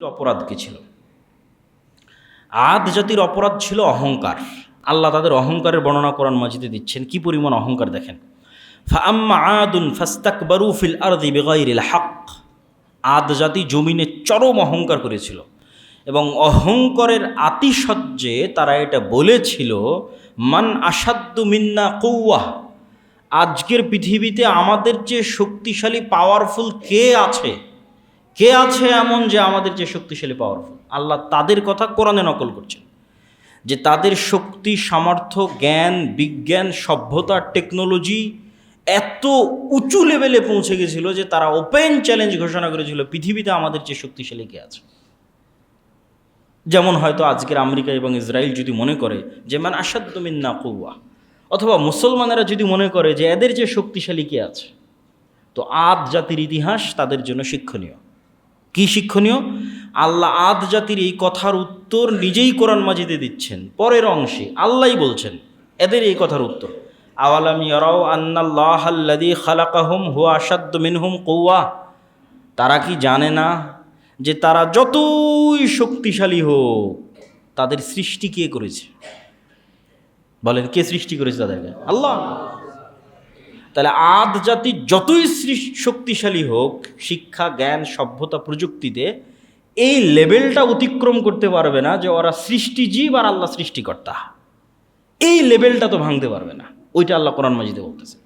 অপরাধ কি ছিল? আদ জাতির অপরাধ ছিল অহংকার। আল্লাহ তাদের অহংকারের বর্ণনা কোরআন মাজিদে দিচ্ছেন। কি পরিমাণ অহংকার দেখেন। ফাআম্মা আদুন ফাস্তাকবারু ফিল আরদি বিগাইরিল হক। আদ জাতি জমিনে চরম অহংকার করেছিল এবং অহংকারের আতিশয্যে তারা এটা বলেছিল, মান আসাদ্দু মিন্না কৌয়াহ। আজকের পৃথিবীতে আমাদের চেয়ে শক্তিশালী পাওয়ারফুল কে আছে? কে আছে এমন যে আমাদের যে শক্তিশালী পাওয়ারফুল? আল্লাহ তাদের কথা কোরআনে নকল করছেন যে তাদের শক্তি, সামর্থ্য, জ্ঞান, বিজ্ঞান, সভ্যতা, টেকনোলজি এত উঁচু লেভেলে পৌঁছে গেছিল যে তারা ওপেন চ্যালেঞ্জ ঘোষণা করেছিল, পৃথিবীতে আমাদের চেয়ে শক্তিশালী কে আছে। যেমন হয়তো আজকের আমেরিকা এবং ইসরায়েল যদি মনে করে যে মান আসাদ্দু মিন্না কুওয়া, অথবা মুসলমানেরা যদি মনে করে যে এদের যে শক্তিশালী কে আছে, তো আদ জাতির ইতিহাস তাদের জন্য শিক্ষণীয়। কি শিক্ষণীয়? আল্লাহ আদ জাতির এই কথার উত্তর নিজেই কোরআন মাজিদে দিচ্ছেন। পরের অংশে আল্লাহই বলছেন এদের এই কথার উত্তর, আওয়ালাম ইয়ারাউ আন্নাল্লাহাল্লাযী খালাকাহুম হুয়া আশাদ্দু মিনহুম কুওয়া। তারা কি জানে না যে তারা যতই শক্তিশালী হোক, তাদের সৃষ্টি কে করেছে? বলেন, কে সৃষ্টি করেছে তাদেরকে? আল্লাহ। তাহলে আদ জাতি যতই শক্তিশালী হোক শিক্ষা, জ্ঞান, সভ্যতা, প্রযুক্তিতে, এই লেভেলটা অতিক্রম করতে পারবে না যে ওরা সৃষ্টিজীব আর আল্লাহ সৃষ্টিকর্তা। এই লেভেলটা তো ভাঙতে পারবে না। ওইটা আল্লাহ কোরআন মাজিদে বলতেছে।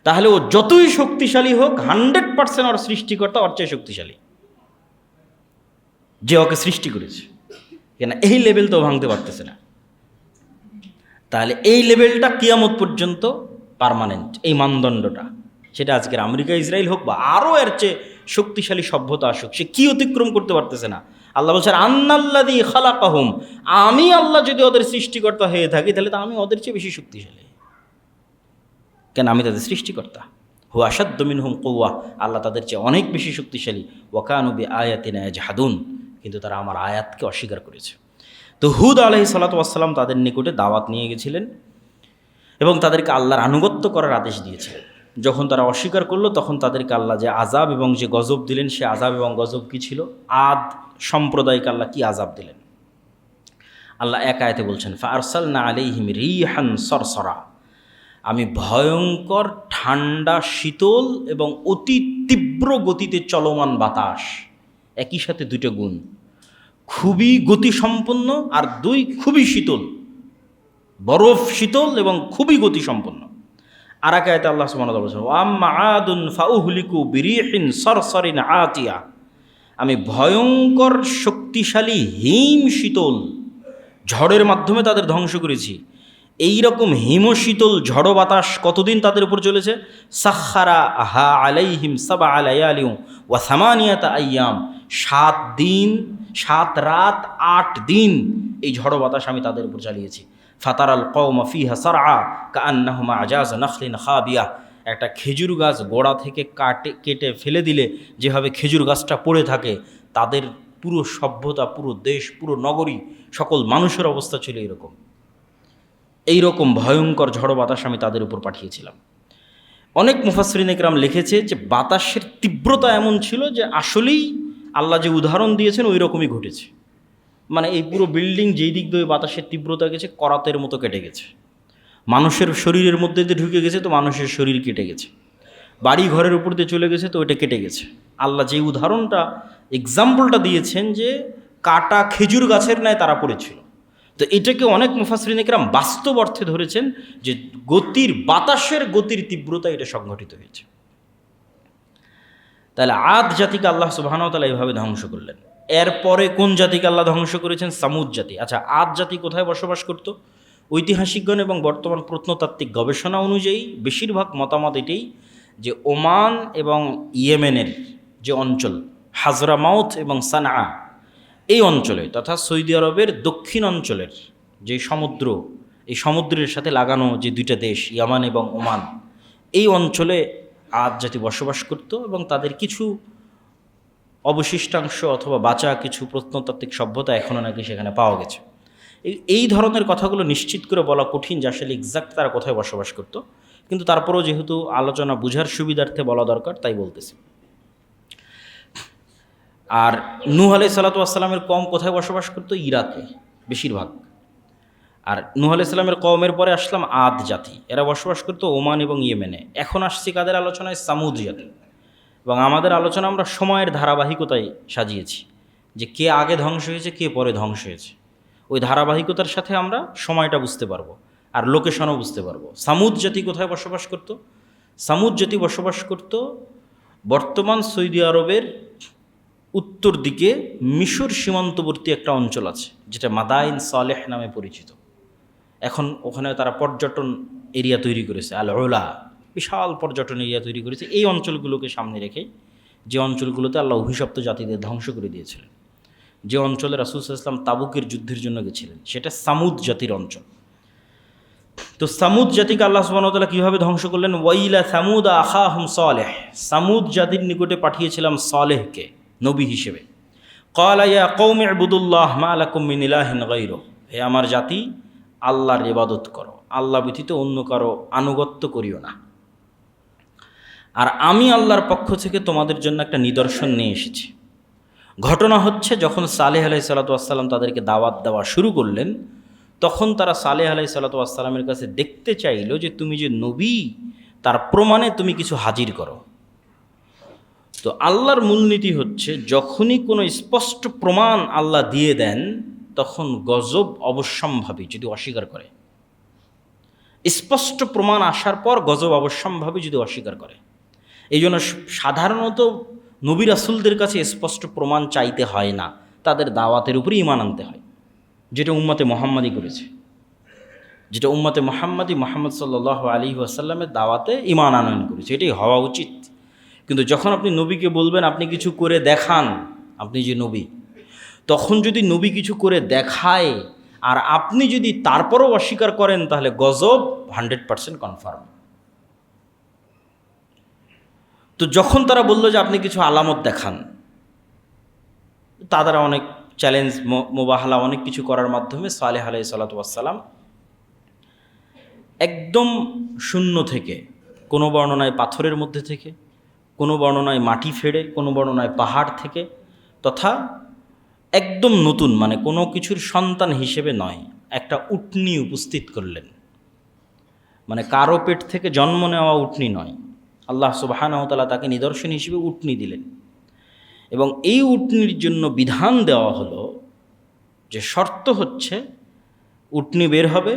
তাহলে ও যতই শক্তিশালী হোক 100% ওর সৃষ্টিকর্তা ওর চেয়ে শক্তিশালী, যে ওকে সৃষ্টি করেছে। কেন এই লেভেল তো ভাঙতে পারতেছে না। তাহলে এই লেভেলটা কিয়ামত পর্যন্ত পার্মানেন্ট, এই মানদণ্ডটা। সেটা আজকের আমেরিকা, ইসরায়েল হোক বা আরও এর চেয়ে শক্তিশালী সভ্যতা আসুক, সে কি অতিক্রম করতে পারতেছে না। আল্লাহ বলছেন আন্নাল্লাযী খালাকাহুম, আমি আল্লাহ যদি ওদের সৃষ্টিকর্তা হয়ে থাকি তাহলে তো আমি ওদের চেয়ে বেশি শক্তিশালী। কেন? আমি তাদের সৃষ্টিকর্তা। হুয়া আশাদ্দু মিনহুম কুওয়া, আল্লাহ তাদের চেয়ে অনেক বেশি শক্তিশালী। ওয়া কানু বিআয়াতিনা ইয়াজহাদুন, কিন্তু তারা আমার আয়াতকে অস্বীকার করেছে। তো হুদ আলাইহিস সালাতু ওয়াস সালাম তাদের নিকটে দাওয়াত নিয়ে গেছিলেন এবং তাদেরকে আল্লাহর আনুগত্য করার আদেশ দিয়েছিলেন। যখন তারা অস্বীকার করলো তখন তাদেরকে আল্লাহ যে আযাব এবং যে গজব দিলেন, সে আযাব এবং গজব কী ছিল? আদ সম্প্রদায়কে আল্লাহ কি আযাব দিলেন? আল্লাহ এক আয়াতে বলছেন, ফাআরসালনা আলাইহিম রিহান সরসরা। আমি ভয়ঙ্কর ঠান্ডা, শীতল এবং অতি তীব্র গতিতে চলমান বাতাস, একই সাথে দুটো গুণ, খুবই গতিসম্পন্ন আর দুই খুবই শীতল, বরফ শীতল এবং খুবই গতিসম্পন্ন। আর এক আয়াতে আল্লাহ সুবহানাহু ওয়া তাআলা বলেছেন, ওয়াম্মা আদুন ফাউহলিকু বিরিহিন সরসরিন আতিয়া। আমি ভয়ঙ্কর শক্তিশালী হিম শীতল ঝড়ের মাধ্যমে তাদের ধ্বংস করেছি। এই রকম হিমশীতল ঝড়ো বাতাস কতদিন তাদের উপর চলেছে? সাখারা আহা আলাইহিম সাবআ লায়ালিন ওয়া সামানিয়াতা আইয়াম, 7 দিন 7 রাত 8 দিন এই ঝড়ো বাতাস আমি তাদের উপর চালিয়েছি। ফাতারাল কওমা ফিহা সারআ কাআন্নাহুম আজাজ নাখলিন খাবিয়া। একটা খেজুর গাছ গোড়া থেকে কেটে ফেলে দিলে যেভাবে খেজুর গাছটা পড়ে থাকে, তাদের পুরো সভ্যতা, পুরো দেশ, পুরো নগরী, সকল মানুষের অবস্থা ছিল এরকম। এইরকম ভয়ঙ্কর ঝড়ো বাতাস আমি তাদের উপর পাঠিয়েছিলাম। অনেক মুফাসসিরিন ইকরাম লিখেছে যে বাতাসের তীব্রতা এমন ছিল যে আসলেই আল্লাহ যে উদাহরণ দিয়েছেন ওই রকমই ঘটেছে। মানে এই পুরো বিল্ডিং যেই দিক দিয়ে বাতাসের তীব্রতা গেছে, করাতের মতো কেটে গেছে। মানুষের শরীরের মধ্যে দিয়ে ঢুকে গেছে তো মানুষের শরীর কেটে গেছে। বাড়ি ঘরের উপর দিয়ে চলে গেছে তো ওইটা কেটে গেছে। আল্লাহ যে উদাহরণটা, এক্সাম্পলটা দিয়েছেন যে কাটা খেজুর গাছের ন্যায় তারা পড়েছিল। তো এটাকে অনেক মুফাসসিরিন ইকরাম বাস্তব অর্থে ধরেছেন যে বাতাসের গতির তীব্রতা এটা সংঘটিত হয়েছে। তাহলে আদ জাতিকে আল্লাহ সুবহানাহু ওয়া তাআলা এইভাবে ধ্বংস করলেন। এরপরে কোন জাতিকে আল্লাহ ধ্বংস করেছেন? সামুদ জাতি। আচ্ছা, আদ জাতি কোথায় বসবাস করত? ঐতিহাসিকগণ এবং বর্তমান প্রত্নতাত্ত্বিক গবেষণা অনুযায়ী বেশিরভাগ মতামত এটাই যে ওমান এবং ইয়েমেনের যে অঞ্চল, হাজরামাউত এবং সানআ, এই অঞ্চলে তথা সৌদি আরবের দক্ষিণ অঞ্চলের যে সমুদ্র, এই সমুদ্রের সাথে লাগানো যে দুইটা দেশ ইয়ামান এবং ওমান, এই অঞ্চলে আদ জাতি বসবাস করত এবং তাদের কিছু অবশিষ্টাংশ অথবা বাঁচা কিছু প্রত্নতাত্ত্বিক সভ্যতা এখনও নাকি সেখানে পাওয়া গেছে। এই ধরনের কথাগুলো নিশ্চিত করে বলা কঠিন যে আসলে এক্সাক্ট তারা কোথায় বসবাস করত, কিন্তু তারপরেও যেহেতু আলোচনা বুঝার সুবিধার্থে বলা দরকার তাই বলতেছি। আর নূহ আলাইহিস সালাতু ওয়াস সালামের কওম কোথায় বসবাস করতো? ইরাকে বেশিরভাগ। আর নূহ আলাইহিস সালামের কওমের পরে আসলাম আদ জাতি, এরা বসবাস করতো ওমান এবং ইয়েমেনে। এখন আসছি কাদের আলোচনায়? সামুদ জাতি। এবং আমাদের আলোচনা আমরা সময়ের ধারাবাহিকতায় সাজিয়েছি, যে কে আগে ধ্বংস হয়েছে, কে পরে ধ্বংস হয়েছে। ওই ধারাবাহিকতার সাথে আমরা সময়টা বুঝতে পারবো, আর লোকেশনও বুঝতে পারবো। সামুদ জাতি কোথায় বসবাস করত? সামুদ জাতি বসবাস করত বর্তমান সৌদি আরবের উত্তর দিকে মিশর সীমান্তবর্তী একটা অঞ্চল আছে, যেটা মাদাইন সালেহ নামে পরিচিত। এখন ওখানে তারা পর্যটন এরিয়া তৈরি করেছে, আল ওলা, বিশাল পর্যটন এরিয়া তৈরি করেছে এই অঞ্চলগুলোকে সামনে রেখে, যে অঞ্চলগুলোতে আল্লাহ অভিশপ্ত জাতিদের ধ্বংস করে দিয়েছিলেন, যে অঞ্চলে রাসূল সাল্লাল্লাহু আলাইহি ওয়াসাল্লাম তাবুকের যুদ্ধের জন্য গেছিলেন, সেটা সামুদ জাতির অঞ্চল। তো সামুদ জাতিকে আল্লাহ সুবহানাহু ওয়া তাআলা কীভাবে ধ্বংস করলেন? ওয়াইলা সামুদ আখাহুম সালেহ, সামুদ জাতির নিকটে পাঠিয়েছিলাম সালেহকে নবী হিসেবে। ক্বালা ইয়া কওমি ইবুদুল্লাহ মা লাকুম মিন ইলাহিন গায়রুহু, হে আমার জাতি, আল্লাহর ইবাদত করো, আল্লাহ ব্যতীত অন্য কারো আনুগত্য করিও না। আর আমি আল্লাহর পক্ষ থেকে তোমাদের জন্য একটা নিদর্শন নিয়ে এসেছি। ঘটনা হচ্ছে, যখন সালেহ আলাইহিস সালাতু ওয়াস সালাম তাদেরকে দাওয়াত দেওয়া শুরু করলেন, তখন তারা সালেহ আলাইহিস সালাতু ওয়াস সালামের কাছে দেখতে চাইল যে তুমি যে নবী, তার প্রমাণে তুমি কিছু হাজির করো। তো আল্লাহর মূলনীতি হচ্ছে, যখনই কোনো স্পষ্ট প্রমাণ আল্লাহ দিয়ে দেন, তখন গজব অবশ্যম্ভাবী যদি অস্বীকার করে। স্পষ্ট প্রমাণ আসার পর গজব অবশ্যম্ভাবী যদি অস্বীকার করে। এই জন্য সাধারণত নবী রাসূলদের কাছে স্পষ্ট প্রমাণ চাইতে হয় না, তাদের দাওয়াতের উপরে ঈমান আনতে হয়, যেটা উম্মতে মুহাম্মাদি করেছে, যেটা উম্মতে মুহাম্মাদি মুহাম্মদ সাল্লাল্লাহু আলাইহি ওয়াসাল্লামের দাওয়াতে ঈমান আনয়ন করেছে, এটাই হওয়া উচিত। কিন্তু যখন আপনি নবীকে বলবেন আপনি কিছু করে দেখান, আপনি যে নবী, তখন যদি নবী কিছু করে দেখায় আর আপনি যদি তারপরও অস্বীকার করেন, তাহলে গজব 100% কনফার্ম। তো যখন তারা বলল যে আপনি কিছু আলামত দেখান, তাদের অনেক চ্যালেঞ্জ মোবাহালা অনেক কিছু করার মাধ্যমে সালেহ আলাইহিস সালাতু ওয়াস সালাম একদম শূন্য থেকে, কোনো বর্ণনায় পাথরের মধ্যে থেকে, কোনো বর্ণনায় মাটি ফেড়ে, কোনো বর্ণনায় পাহাড় থেকে, তথা একদম নতুন, মানে কোনো কিছুর সন্তান হিসেবে নয়, একটা উটনি উপস্থিত করলেন। মানে কারো পেট থেকে জন্ম নেওয়া উটনি নয়, আল্লাহ সুবহানাহু ওয়া তাআলা তাকে নিদর্শন হিসেবে উটনি দিলেন। এবং এই উটনির জন্য বিধান দেওয়া হলো যে শর্ত হচ্ছে উটনি বের হবে,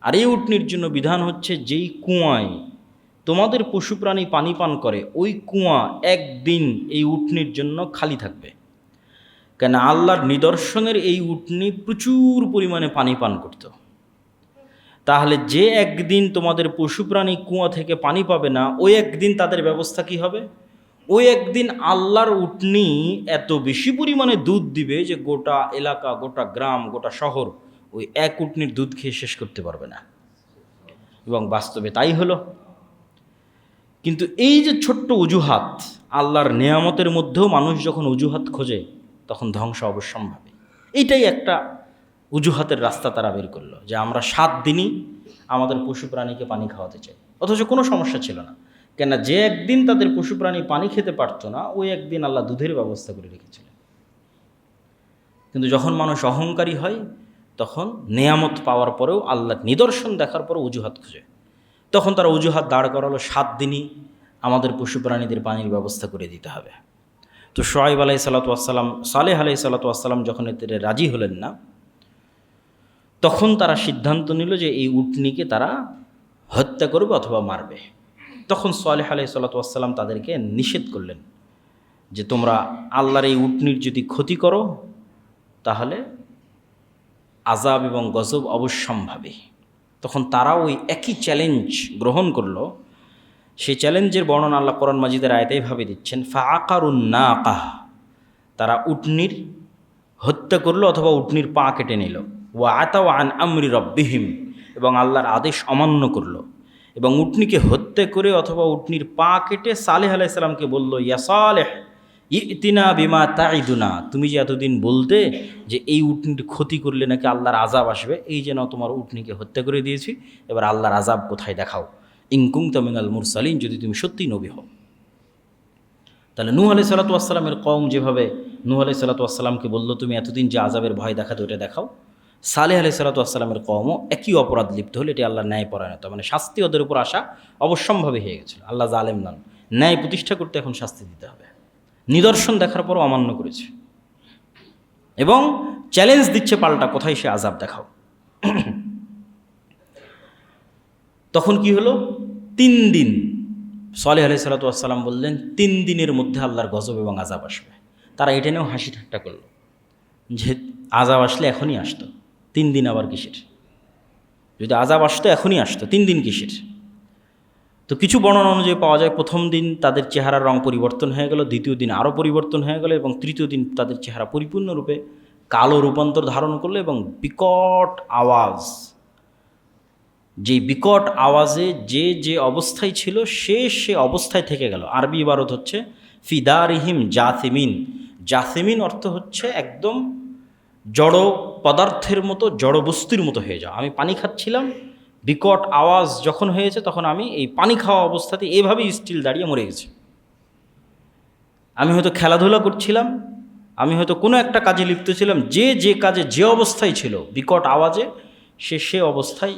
আর এই উটনির জন্য বিধান হচ্ছে, যেই কুয়ায় তোমাদের পশু প্রাণী পানি পান করে, ওই কুয়া একদিন এই উটনির জন্য খালি থাকবে। কেন? আল্লাহর নিদর্শনের এই উটনি প্রচুর পরিমাণে পানি পান করত। তাহলে যে একদিন তোমাদের পশু প্রাণী কুয়া থেকে পানি পাবে না, ওই একদিন তাদের ব্যবস্থা কি হবে? ওই একদিন আল্লাহর উটনি এত বেশি পরিমাণে দুধ দিবে যে গোটা এলাকা, গোটা গ্রাম, গোটা শহর ওই এক উটনির দুধ খেয়ে শেষ করতে পারবে না। এবং বাস্তবে তাই হলো। কিন্তু এই যে ছোট্ট অজুহাত, আল্লাহর নেয়ামতের মধ্যেও মানুষ যখন অজুহাত খোঁজে, তখন ধ্বংস অবশ্যম্ভাবী। এইটাই একটা অজুহাতের রাস্তা তারা বের করলো, যে আমরা 7 দিনই আমাদের পশু প্রাণীকে পানি খাওয়াতে চাই, অথচ কোনো সমস্যা ছিল না। কেন? যে একদিন তাদের পশু প্রাণী পানি খেতে পারতো না, ওই একদিন আল্লাহ দুধের ব্যবস্থা করে রেখেছিলেন। কিন্তু যখন মানুষ অহংকারী হয়, তখন নেয়ামত পাওয়ার পরেও, আল্লাহর নিদর্শন দেখার পরেও অজুহাত খোঁজে। তখন তারা অজুহাত দাঁড় করালো, 7 দিনই আমাদের পশু প্রাণীদের পানির ব্যবস্থা করে দিতে হবে। তো শুআয়ব আলাইহিস সালাতু ওয়াস সালাম, সালেহ আলাইহিস সালাতু ওয়াস সালাম যখন এতে রাজি হলেন না, তখন তারা সিদ্ধান্ত নিল যে এই উটনিকে তারা হত্যা করবে অথবা মারবে। তখন সালেহ আলাইহিস সালাতু ওয়াস সালাম তাদেরকে নিষেধ করলেন যে তোমরা আল্লাহর এই উটনির যদি ক্ষতি করো, তাহলে আযাব এবং গজব অবশ্যম্ভাবী। তখন তারা ওই একই চ্যালেঞ্জ গ্রহণ করলো। সেই চ্যালেঞ্জের বর্ণনা আল্লাহ কোরআন মাজিদের আয়াতে এইভাবে দিচ্ছেন, ফাআকারুন নাকাহ, তারা উটনির হত্যা করলো অথবা উটনির পা কেটে নিল। ওয়া আতাও আন আমরি রব্বিহিম, এবং আল্লাহর আদেশ অমান্য করলো। এবং উটনিকে হত্যা করে অথবা উটনির পা কেটে সালেহ আলাইহিস সালামকে বলল, ইয়া সালেহ ইতিনা বিমা তাইদুনা, তুমি যে এতদিন বলতে যে এই উটনির ক্ষতি করলে নাকি আল্লাহর আযাব আসবে, এই যে না তোমার উটনিকে হত্যা করে দিয়েছি, এবার আল্লাহর আযাব কোথায় দেখাও, ইন কুনতা মিনাল মুরসালিন, যদি তুমি সত্যিই নবী হও। তাহলে নূহ আলাইহিস সালাতু ওয়াস সালামের কওম যেভাবে নূহ আলাইহিস সালাতু ওয়াস সালামকে বলল তুমি এতদিন যে আযাবের ভয় দেখাতে ওটা দেখাও, সালেহ আলাইহিস সালাতু ওয়াস সালামের কওমও একই অপরাধ লিপ্ত হলে এটি আল্লাহর ন্যায়পরায়ণতা, মানে শাস্তি ওদের উপর আসা অবশ্যম্ভাবী হয়ে গেছিল। আল্লাহ জালেম নন, ন্যায় প্রতিষ্ঠা করতে এখন শাস্তি দিতে হবে। নিদর্শন দেখার পরও অমান্য করেছে এবং চ্যালেঞ্জ দিচ্ছে পাল্টা, কোথায় সে আযাব দেখাও। তখন কি হলো, 3 দিন সালেহ আলাইহিস সালাতু ওয়াস সালাম বললেন 3 দিনের মধ্যে আল্লাহর গজব এবং আযাব আসবে। তারা এটা নিয়েও হাসি ঠাট্টা করলো যে আযাব আসলে এখনই আসতো, 3 দিন আবার কিসের? যদি আযাব আসতো এখনই আসতো, 3 দিন কিসের? তো কিছু বর্ণনা অনুযায়ী পাওয়া যায় প্রথম দিন তাদের চেহারার রং পরিবর্তন হয়ে গেল, দ্বিতীয় দিন আরও পরিবর্তন হয়ে গেল এবং তৃতীয় দিন তাদের চেহারা পরিপূর্ণরূপে কালো রূপান্তর ধারণ করলো এবং বিকট আওয়াজ, যেই বিকট আওয়াজে যে যে অবস্থায় ছিল সে অবস্থায় থেকে গেল। আরবি ইবারত হচ্ছে ফিদারিহিম জাসিমিন। জাসিমিন অর্থ হচ্ছে একদম জড় পদার্থের মতো, জড় বস্তুর মতো হয়ে যাও। আমি পানি খাচ্ছিলাম, বিকট আওয়াজ যখন হয়েছে তখন আমি এই পানি খাওয়া অবস্থাতে এভাবেই স্টিল দাঁড়িয়ে মরে গেছি। আমি হয়তো খেলাধুলা করছিলাম, আমি হয়তো কোনো একটা কাজে লিপ্ত ছিলাম, যে কাজে যে অবস্থায় ছিল বিকট আওয়াজে সে অবস্থায়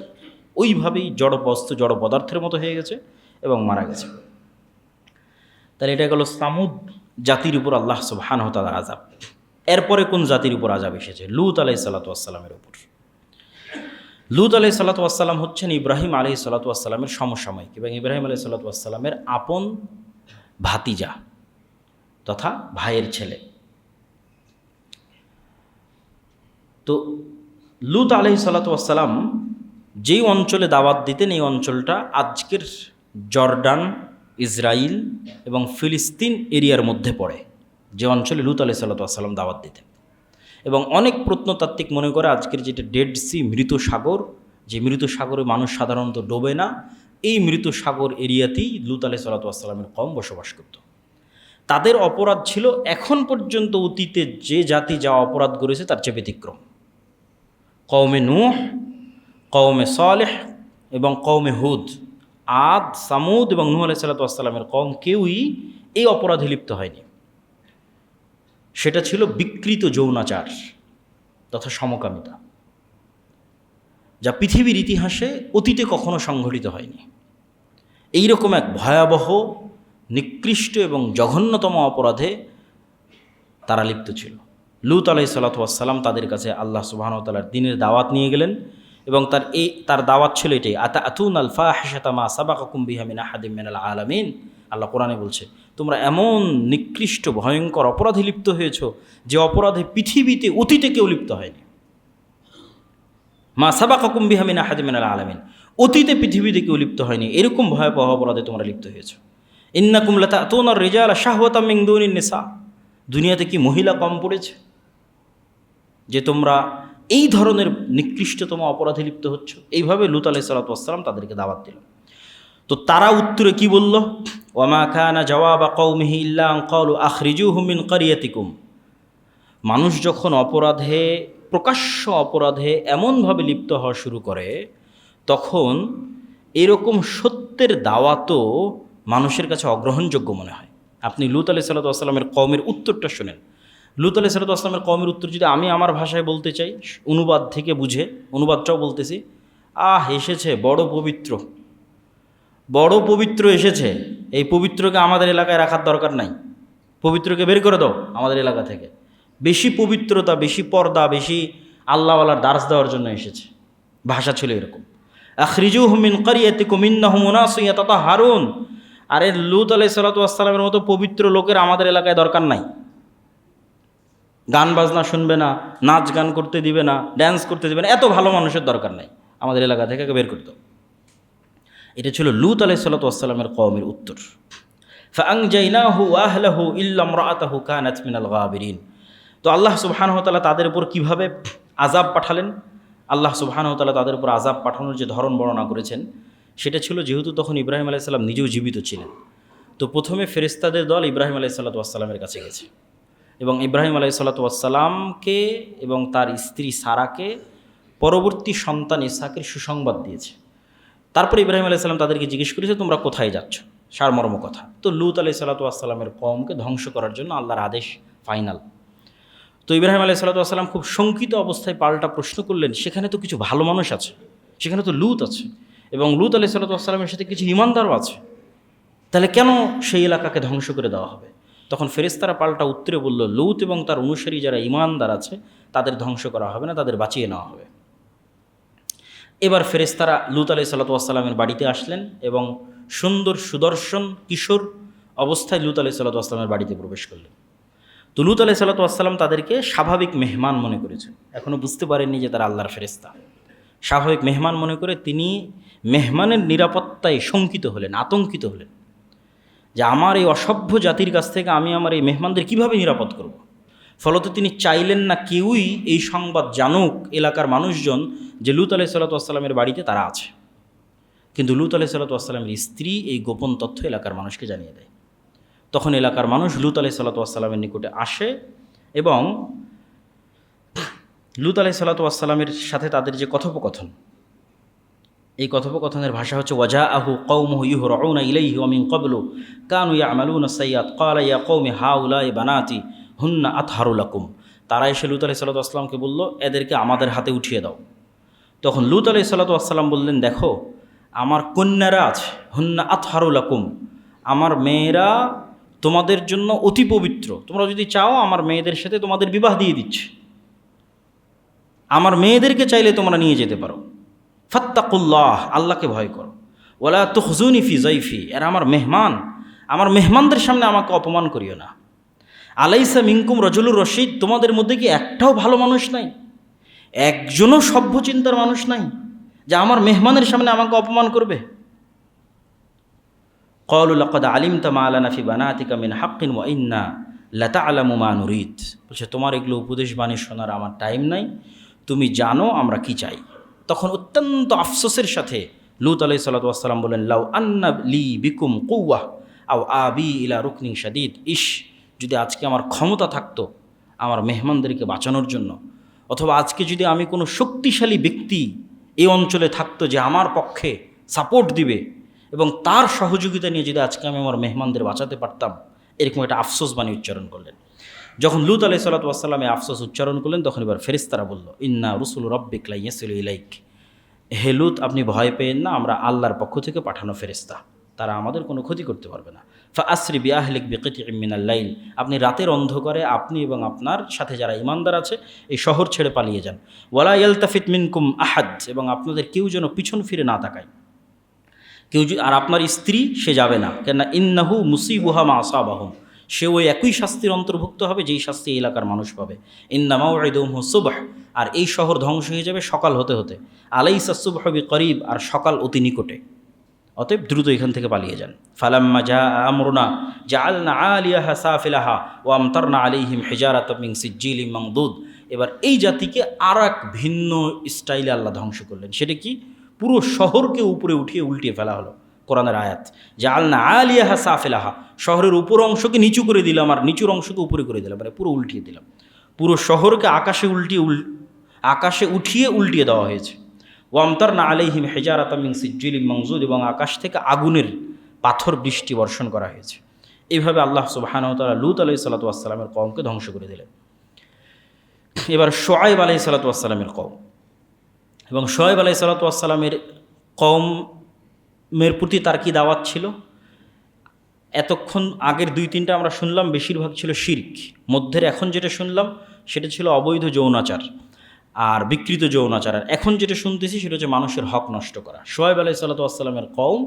ওইভাবেই জড় বস্তু জড় পদার্থের মতো হয়ে গেছে এবং মারা গেছে। তাহলে এটা গেল সামুদ জাতির উপর আল্লাহ সুবহানাহু ওয়া তাআলার আযাব। এরপরে কোন জাতির উপর আযাব এসেছে? লূত আলাইহিস সালাতু ওয়াস সালামের উপর। লূত আলাইহিস সালাতু ওয়াস সালাম হচ্ছেন ইব্রাহিম আলাইহিস সালাতু ওয়াস সালামের সমসাময়িক এবং ইব্রাহিম আলাইহিস সালাতু ওয়াস সালামের আপন ভাতিজা তথা ভাইয়ের ছেলে। তো লূত আলাইহিস সালাতু ওয়াস সালাম যেই অঞ্চলে দাওয়াত দিতেন এই অঞ্চলটা আজকের জর্ডান, ইসরায়েল এবং ফিলিস্তিন এরিয়ার মধ্যে পড়ে, যে অঞ্চলে লূত আলাইহিস সালাতু ওয়াস সালাম দাওয়াত দিতেন। এবং অনেক প্রত্নতাত্ত্বিক মনে করে আজকের যেটা ডেড সি, মৃত সাগর, যে মৃত সাগরে মানুষ সাধারণত ডোবে না, এই মৃত সাগর এরিয়াতেই লূত আলাইহিস সালাতু ওয়াস সালামের কওম বসবাস করত। তাদের অপরাধ ছিল এখন পর্যন্ত অতীতে যে জাতি যা অপরাধ করেছে তার চেয়ে ব্যতিক্রম। কওমে নূহ, কওমে সালেহ এবং কওমে হুদ, আদ, সামুদ এবং নূহ আলাইহিস সালাতু ওয়াস সালামের কওম কেউই এই অপরাধে লিপ্ত হয়নি। সেটা ছিল বিকৃত যৌনাচার তথা সমকামিতা, যা পৃথিবীর ইতিহাসে অতীতে কখনো সংঘটিত হয়নি। এইরকম এক ভয়াবহ, নিকৃষ্ট এবং জঘন্যতম অপরাধে তারা লিপ্ত ছিল। লূত আলাইহিস সালাতু ওয়াস সালাম তাদের কাছে আল্লাহ সুবহানাহু ওয়া তাআলার দ্বীনের দাওয়াত নিয়ে গেলেন এবং তার দাওয়াত ছিল এটাই, আতাতুনাল ফাহিশাতা মা সাবাকাকুম বিহা মিন আহাদিম মিনাল আলামিন। আল্লাহ কোরআনে বলছে তোমরা এমন নিকৃষ্ট ভয়ঙ্কর অপরাধে লিপ্ত হয়েছ যে অপরাধে পৃথিবীতে অতীতে কেউ লিপ্ত হয়নি। মা সাবাকাকুম বিহা মিন আহাদিম মিনাল আলামিন, অতীতে পৃথিবীতে কেউ লিপ্ত হয়নি, এরকম ভয়াবহ অপরাধে তোমরা লিপ্ত হয়েছ। ইন্নাকুম লাতাতুনার রিজালা শাহওয়াতাম মিন দুনিন নিসা, দুনিয়াতে কি মহিলা কম পড়েছে যে তোমরা এই ধরনের নিকৃষ্টতম অপরাধে লিপ্ত হচ্ছ? এইভাবে লূত আলাইহিস সালাতু ওয়াস সালাম তাদেরকে দাওয়াত দিল। তো তারা উত্তরে কি বলল? ওয়ামা কানা জাওয়াবা কওমিহি ইল্লা আন ক্বালু আখরিজুহুম মিন ক্বরিয়াতিকুম। মানুষ যখন অপরাধে, প্রকাশ্য অপরাধে এমনভাবে লিপ্ত হওয়া শুরু করে তখন এরকম সত্যের দাওয়াতও মানুষের কাছে অগ্রহণযোগ্য মনে হয়। আপনি লূত আলাইহিস সালাতু ওয়াস সালামের কওমের উত্তরটা শোনেন। লূত আলাইহিস সালাতু ওয়াস সালামের কওমের উত্তর যদি আমি আমার ভাষায় বলতে চাই, অনুবাদ থেকে বুঝে, অনুবাদটাও বলতেছি, এসেছে বড় পবিত্র, বড় পবিত্র এসেছে, এই পবিত্রকে আমাদের এলাকায় রাখার দরকার নাই, পবিত্রকে বের করে দাও আমাদের এলাকা থেকে। বেশি পবিত্রতা, বেশি পর্দা, বেশি আল্লাহওয়ালার দার্স দেওয়ার জন্য এসেছে। ভাষা ছিল এরকম। আখরিজুহুম মিন ক্বরিয়াতিকুম ইন্নাহুম উনাসুন ইয়াতাতাহহারুন। আরে লূত আলাইহিস সালাতু ওয়াস সালামের মতো পবিত্র লোকের আমাদের এলাকায় দরকার নাই। গান বাজনা শুনবে না, নাচ গান করতে দিবে না, ড্যান্স করতে দিবে না, এত ভালো মানুষের দরকার নাই, আমাদের এলাকা থেকে বের করে দাও। এটা ছিল লূত আলাইহিস সালাতু ওয়াস সালামের কওমের উত্তর। ফাআনজাইনাহু ওয়া আহলাহু ইল্লা ইমরাআতাহু কানাত মিনাল গাবিরিন। তো আল্লাহ সুবহানাহু ওয়া তাআলা তাদের উপর কিভাবে আযাব পাঠালেন, আল্লাহ সুবহানাহু ওয়া তাআলা তাদের উপর আযাব পাঠানোর যে ধরন বর্ণনা করেছেন সেটা ছিল, যেহেতু তখন ইব্রাহিম আলাইহিস সালাম নিজেও জীবিত ছিলেন, তো প্রথমে ফেরেশতাদের দল ইব্রাহিম আলাইহিস সালাতু ওয়াস সালামের কাছে গেছে এবং ইব্রাহিম আলাইহিস সালাতু ওয়াস সালামকে এবং তার স্ত্রী সারাকে পরবর্তী সন্তান ইসহাকের সুসংবাদ দিয়েছে। তারপর ইব্রাহিম আলাইহিস সালাম তাদেরকে জিজ্ঞেস করেছে তোমরা কোথায় যাচ্ছ? সারমর্ম কথা। তো লূত আলাইহিস সালাতু ওয়াস সালামের কওমকে ধ্বংস করার জন্য আল্লাহর আদেশ ফাইনাল। তো ইব্রাহিম আলাইহিস সালাতু ওয়াস সালাম খুব শঙ্কিত অবস্থায় পাল্টা প্রশ্ন করলেন, সেখানে তো কিছু ভালো মানুষ আছে, সেখানে তো লূত আছে, এবং লূত আলাইহিস সালাতু ওয়াস সালামের সাথে কিছু ঈমানদারও আছে, তাহলে কেন সেই এলাকাকে ধ্বংস করে দেওয়া হবে? তখন ফেরেশতারা পাল্টা উত্তরে বলল, লূত এবং তার অনুসারী যারা ঈমানদার আছে তাদের ধ্বংস করা হবে না, তাদের বাঁচিয়ে নেওয়া হবে। এবার ফেরেশতারা লূত আলাইহিস সালাতু ওয়াস সালামের বাড়িতে আসলেন এবং সুন্দর সুদর্শন কিশোর অবস্থায় লূত আলাইহিস সালাতু ওয়াস সালামের বাড়িতে প্রবেশ করলেন। তো লূত আলাইহিস সালাতু ওয়াস সালাম তাদেরকে স্বাভাবিক মেহমান মনে করেছেন, এখনও বুঝতে পারেননি যে তারা আল্লাহর ফেরেশতা। স্বাভাবিক মেহমান মনে করে তিনি মেহমানের নিরাপত্তায় শঙ্কিত হলেন, আতঙ্কিত হলেন যে আমার এই অসভ্য জাতির কাছ থেকে আমি আমার এই মেহমানদের কিভাবে নিরাপদ করব। ফলত তিনি চাইলেন না কেউই এই সংবাদ জানুক এলাকার মানুষজন যে লূত আলাইহিস সালাতু ওয়াস সালামের বাড়িতে তারা আছে। কিন্তু লূত আলাইহিস সালাতু ওয়াস সালামের স্ত্রী এই গোপন তথ্য এলাকার মানুষকে জানিয়ে দেয়। তখন এলাকার মানুষ লূত আলাইহিস সালাতু ওয়াস সালামের নিকটে আসে এবং লূত আলাইহিস সালাতু ওয়াস সালামের সাথে তাদের যে কথোপকথন, এই কথোপকথনের ভাষা হচ্ছে ওয়াজাআহু কওমুহু ইউহরাউনা ইলাইহি ওয়া মিন ক্বাবলু কানু ইয়ামালুনা সাইয়্যাত ক্বালা ইয়া কওমি হাউলাই বানাতি হুন্না আতহারু লাকুম। তারা এসে লূত আলাইহিস সালাতু ওয়াস সালামকে বলল, এদেরকে আমাদের হাতে উঠিয়ে দাও। তখন লূত আলাইহিস সালাতু ওয়াস সালাম বললেন, দেখো আমার কন্যারা আছে, হুন্না আতহারু লাকুম, আমার মেয়েরা তোমাদের জন্য অতি পবিত্র, তোমরা যদি চাও আমার মেয়েদের সাথে তোমাদের বিবাহ দিয়ে দিচ্ছি, আমার মেয়েদেরকে চাইলে তোমরা নিয়ে যেতে পারো। ফাত্তাকুল্লাহ, আল্লাহকে ভয় করো। ওয়ালা তুখজুনি ফি যাইফি, এরা আমার মেহমান, আমার মেহমানদের সামনে আমাকে অপমান করিও না। আলাইসা মিনকুম রাজুলুর রশিদ, তোমাদের মধ্যে কি একটাও ভালো মানুষ নাই, একজনও সভ্য চিন্তার মানুষ নাই যে আমার মেহমানের সামনে আমাকে অপমান করবে। ক্বালু লাকাদ আলিমতা মা লানা ফি বানাতিকা মিন হাক্কিন ওয়া ইন্না লাতা'লামু মা নুরিদ। বলছে, তোমার এগুলো উপদেশ বাণী শোনার আমার টাইম নাই, তুমি জানো আমরা কি চাই। তখন অত্যন্ত আফসোসের সাথে লূত আলাইহিস সালাতু ওয়াস সালাম বলেন, লাউ আন্না লি বিকুম কুওয়া আও আবি ইলা রুকনিন শাদীদ, ইশ, যদি আজকে আমার ক্ষমতা থাকতো আমার মেহমানদেরকে বাঁচানোর জন্য, অথবা আজকে যদি আমি কোনো শক্তিশালী ব্যক্তি এই অঞ্চলে থাকতো যে আমার পক্ষে সাপোর্ট দিবে এবং তার সহযোগিতা নিয়ে যদি আজকে আমি আমার মেহমানদের বাঁচাতে পারতাম, এরকম একটা আফসোস বাণী উচ্চারণ করলেন। যখন লূত আলাইহিস সালাতু ওয়াস সালাম এই আফসোস উচ্চারণ করলেন, তখন এবার ফেরেশতারা বলল, ইন্না রুসুলু রাব্বিক লা ইয়াসিলু ইলাইক, হে লূত আপনি ভয় পেয়েন না, আমরা আল্লাহর পক্ষ থেকে পাঠানো ফেরেশতা, তারা আমাদের কোনো ক্ষতি করতে পারবে না। ফাআসরি বিআহলিক বিকিতিম মিনাল লাইল, আপনি রাতের অন্ধকারে আপনি এবং আপনার সাথে যারা ঈমানদার আছে এই শহর ছেড়ে পালিয়ে যান। ওয়ালা ইয়ালতাফিত মিনকুম আহাদ, এবং আপনাদের কেউ যেন পিছন ফিরে না তাকায়, কেউ, আর আপনার স্ত্রী সে যাবে না, কেননা ইন্নাহু মুসিবুহা মা আসাবাহুম, সে ওই একই শাস্তির অন্তর্ভুক্ত হবে যেই শাস্তি এই এলাকার মানুষ পাবে। ইন্না মাউইদুহুম সুবহ, আর এই শহর ধ্বংস হয়ে যাবে সকাল হতে হতে। আলাইসা সুবহু বিকরিব, আর সকাল অতি নিকটে, অতএব দ্রুত এখান থেকে পালিয়ে যান। ফালাম্মা জা আমরুনা জাআলনা আলিয়াহা সাফিলাহা ওয়া আমতারনা আলাইহিম হিজারাতাম মিন সিজ্জিলিম মামদুদ। এবার এই জাতিকে আর এক ভিন্ন স্টাইলে আল্লাহ ধ্বংস করলেন। সেটা কি? পুরো শহরকে উপরে উঠিয়ে উল্টিয়ে ফেলা হলো। কোরআনের আয়াত, জাআলনা আলিয়াহা সাফিলাহা, শহরের উপর অংশকে নিচু করে দিলাম আর নিচুর অংশকে উপরে করে দিলাম, মানে পুরো উল্টিয়ে দিলাম। পুরো শহরকে আকাশে উঠিয়ে উল্টিয়ে দেওয়া হয়েছে। ওয়ামতারনা আলাইহিম হিজারাতাম মিন সিজ্জিলিম মামদুদ, এবং আকাশ থেকে আগুনের পাথর বৃষ্টি বর্ষণ করা হয়েছে। এইভাবে আল্লাহ সুবহানাহু ওয়া তাআলা লূত আলাইহিস সালাতু ওয়াস সালামের কওমকে ধ্বংস করে দিলেন। এবার শুআয়ব আলাইহিস সালাতু ওয়াস সালামের কওম, এবং শুআয়ব আলাইহিস সালাতু ওয়াস সালামের কওমের প্রতি তার কি দাওয়াত ছিল? এতক্ষণ আগের 2-3টা আমরা শুনলাম, বেশিরভাগ ছিল শিরক। মধ্যের এখন যেটা শুনলাম সেটা ছিল অবৈধ যৌনাচার আর বিকৃত যৌনাচার। আর এখন যেটা শুনতেছি সেটা হচ্ছে মানুষের হক নষ্ট করা। শুআয়ব আলাইহিস সালাতু ওয়াস সালামের কওম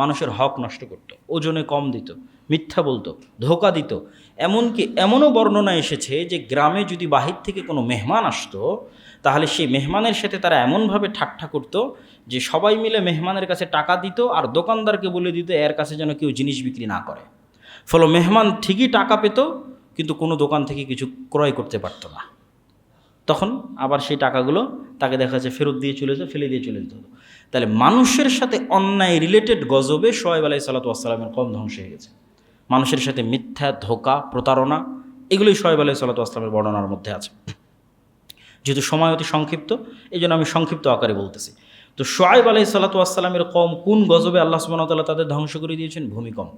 মানুষের হক নষ্ট করত, ওজনে কম দিত, মিথ্যা বলতো, ধোঁকা দিত। এমনকি এমনও বর্ণনা এসেছে যে গ্রামে যদি বাহির থেকে কোনো মেহমান আসতো তাহলে সেই মেহমানের সাথে তারা এমনভাবে ঠাট্টা করতো যে সবাই মিলে মেহমানের কাছে টাকা দিত আর দোকানদারকে বলে দিত এর কাছে যেন কেউ জিনিস বিক্রি না করে। ফলে মেহমান ঠিকই টাকা পেত কিন্তু কোনো দোকান থেকে কিছু ক্রয় করতে পারতো না। তখন আবার সেই টাকাগুলো তাকে দেখা যাচ্ছে ফেরত দিয়ে চলে যেত, ফেলে দিয়ে চলে যেত। তাহলে মানুষের সাথে অন্যায় রিলেটেড গজবে শুআয়ব আলাইহিস সালাতু ওয়াস সালামের কওম ধ্বংস হয়ে গেছে। মানুষের সাথে মিথ্যা, ধোঁকা, প্রতারণা, এগুলোই শুআয়ব আলাইহিস সালাতু ওয়াস সালামের বর্ণনার মধ্যে আছে। যেহেতু সময় অতি সংক্ষিপ্ত এই জন্য আমি সংক্ষিপ্ত আকারে বলতেছি। তো শুআয়ব আলাইহিস সালাতু ওয়াস সালামের কওম কোন গজবে আল্লাহ সুবহানাহু ওয়া তাআলা তাদের ধ্বংস করে দিয়েছেন? ভূমিকম্প।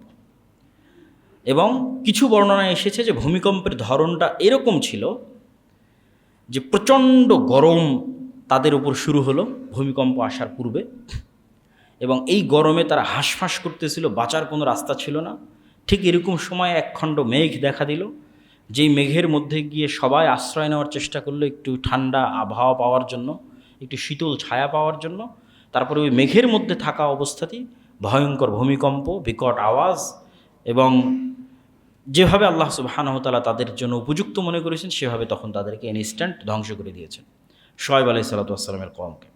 এবং কিছু বর্ণনায় এসেছে যে ভূমিকম্পের ধরনটা এরকম ছিল যে প্রচণ্ড গরম তাদের উপর শুরু হলো ভূমিকম্প আসার পূর্বে, এবং এই গরমে তারা হাঁসফাঁস করতেছিল, বাঁচার কোনো রাস্তা ছিল না। ঠিক এরকম সময় একখণ্ড মেঘ দেখা দিল, যেই মেঘের মধ্যে গিয়ে সবাই আশ্রয় নেওয়ার চেষ্টা করলো একটু ঠান্ডা আবহাওয়া পাওয়ার জন্য, একটু শীতল ছায়া পাওয়ার জন্য। তারপরে ওই মেঘের মধ্যে থাকা অবস্থাতেই ভয়ঙ্কর ভূমিকম্প, বিকট আওয়াজ, এবং যেভাবে আল্লাহ সুবহানাহু ওয়া তাআলা তাদের জন্য উপযুক্ত মনে করেছেন সেভাবে তখন তাদেরকে ইনস্ট্যান্ট ধ্বংস করে দিয়েছেন শুআয়ব আলাইহিস সালাতু ওয়াস সালামের কওমকে।